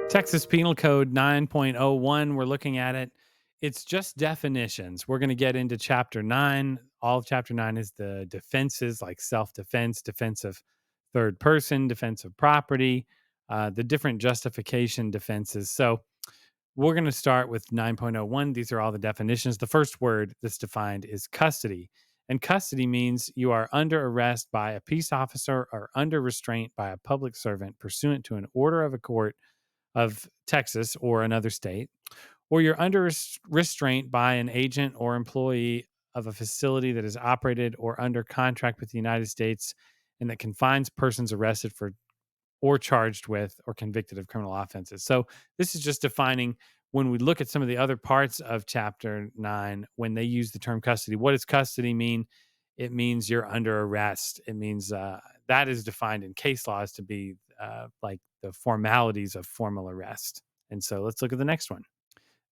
Texas Penal Code 9.01, we're looking at it. It's just definitions. We're going to get into chapter 9. All of chapter 9 is the defenses like self defense, defense of third person, defense of property, the different justification defenses. So we're going to start with 9.01. These are all the definitions. The first word that's defined is custody. And custody means you are under arrest by a peace officer or under restraint by a public servant pursuant to an order of a court of Texas or another state, or you're under restraint by an agent or employee of a facility that is operated or under contract with the United States and that confines persons arrested for or charged with or convicted of criminal offenses. So this is just defining when we look at some of the other parts of chapter 9 when they use the term custody. What does custody mean? It means you're under arrest. It means that is defined in case laws to be like the formalities of formal arrest. And so let's look at the next one.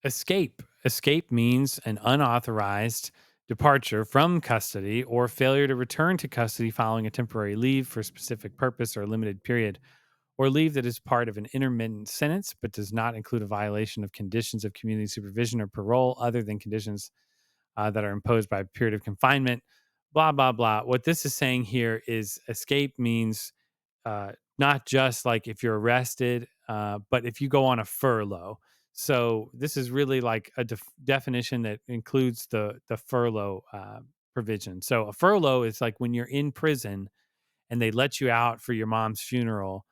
Escape. Escape means an unauthorized departure from custody or failure to return to custody following a temporary leave for a specific purpose or a limited period, or leave that is part of an intermittent sentence but does not include a violation of conditions of community supervision or parole other than conditions that are imposed by a period of confinement, blah, blah, blah. What this is saying here is escape means not just like if you're arrested, but if you go on a furlough. So this is really like a definition that includes the furlough provision. So a furlough is like when you're in prison and they let you out for your mom's funeral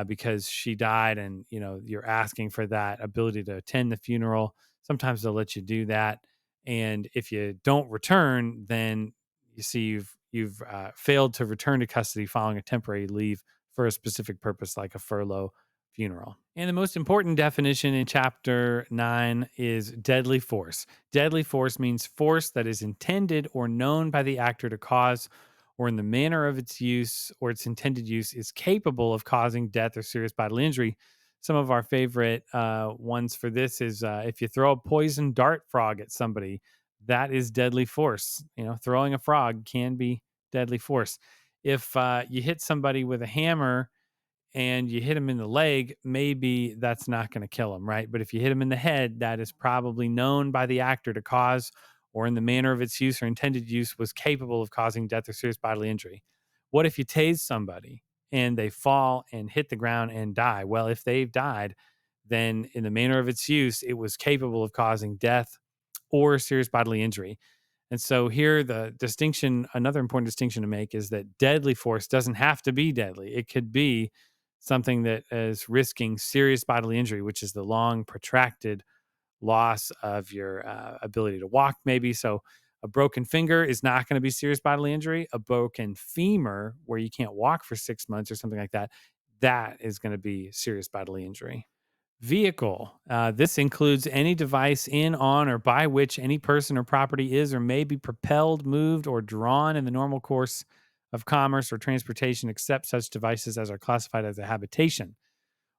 because she died, and you're asking for that ability to attend the funeral. Sometimes they'll let you do that, and if you don't return, then you see you've failed to return to custody following a temporary leave for a specific purpose, like a furlough funeral. And the most important definition in chapter 9 is deadly force. Deadly force means force that is intended or known by the actor to cause, or in the manner of its use or its intended use, is capable of causing death or serious bodily injury. Some of our favorite ones for this is if you throw a poison dart frog at somebody, that is deadly force. Throwing a frog can be deadly force. If you hit somebody with a hammer and you hit him in the leg, maybe that's not going to kill him, right? But if you hit him in the head, that is probably known by the actor to cause, or in the manner of its use or intended use, was capable of causing death or serious bodily injury. What if you tase somebody and they fall and hit the ground and die? Well, if they've died, then in the manner of its use, it was capable of causing death or serious bodily injury. And so here, the distinction, another important distinction to make is that deadly force doesn't have to be deadly. It could be something that is risking serious bodily injury, which is the long, protracted loss of your ability to walk, maybe. So a broken finger is not going to be serious bodily injury. A broken femur, where you can't walk for 6 months or something like that, that is going to be serious bodily injury. Vehicle. This includes any device in, on, or by which any person or property is or may be propelled, moved, or drawn in the normal course of commerce or transportation, except such devices as are classified as a habitation.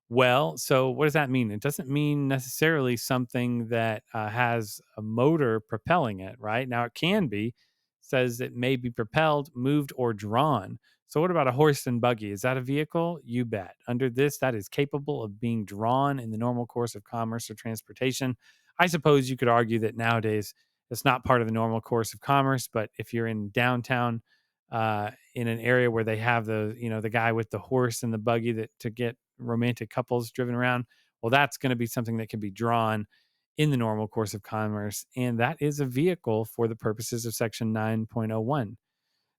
Well, so what does that mean? It doesn't mean necessarily something that has a motor propelling it, right? Now, it can be. It says it may be propelled, moved, or drawn. So, what about a horse and buggy? Is that a vehicle? You bet. Under this, that is capable of being drawn in the normal course of commerce or transportation. I suppose you could argue that nowadays it's not part of the normal course of commerce, but if you're in downtown, in an area where they have the guy with the horse and the buggy that to get romantic couples driven around, well, that's going to be something that can be drawn in the normal course of commerce, and that is a vehicle for the purposes of section 9.01.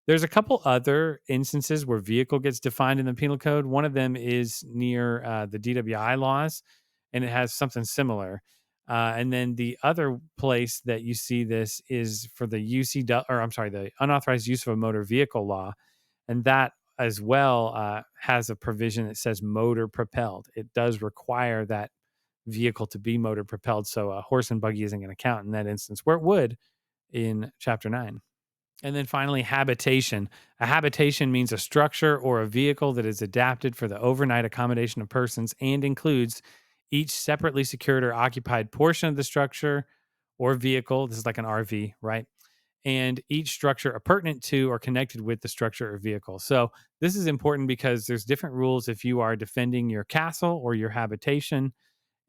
There's a couple other instances where vehicle gets defined in the penal code. One of them is near the DWI laws, and it has something similar. And then the other place that you see this is for the the unauthorized use of a motor vehicle law, and that as well has a provision that says motor propelled. It does require that vehicle to be motor propelled, so a horse and buggy isn't going to count in that instance, where it would in Chapter 9. And then finally, habitation. A habitation means a structure or a vehicle that is adapted for the overnight accommodation of persons and includes each separately secured or occupied portion of the structure or vehicle. This is like an RV, right? And each structure appurtenant to or connected with the structure or vehicle. So this is important because there's different rules if you are defending your castle or your habitation.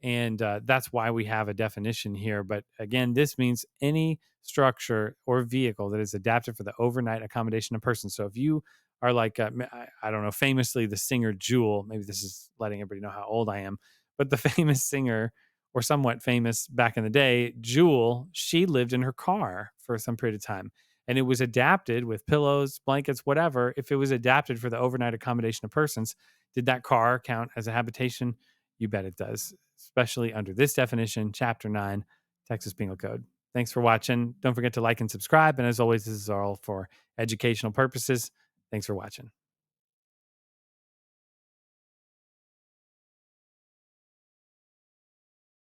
And that's why we have a definition here. But again, this means any structure or vehicle that is adapted for the overnight accommodation of persons. So if you are like, I don't know, famously the singer Jewel, maybe this is letting everybody know how old I am, but the famous singer, or somewhat famous back in the day, Jewel, she lived in her car for some period of time. And it was adapted with pillows, blankets, whatever. If it was adapted for the overnight accommodation of persons, did that car count as a habitation? You bet it does, especially under this definition, Chapter 9, Texas Penal Code. Thanks for watching. Don't forget to like and subscribe. And as always, this is all for educational purposes. Thanks for watching.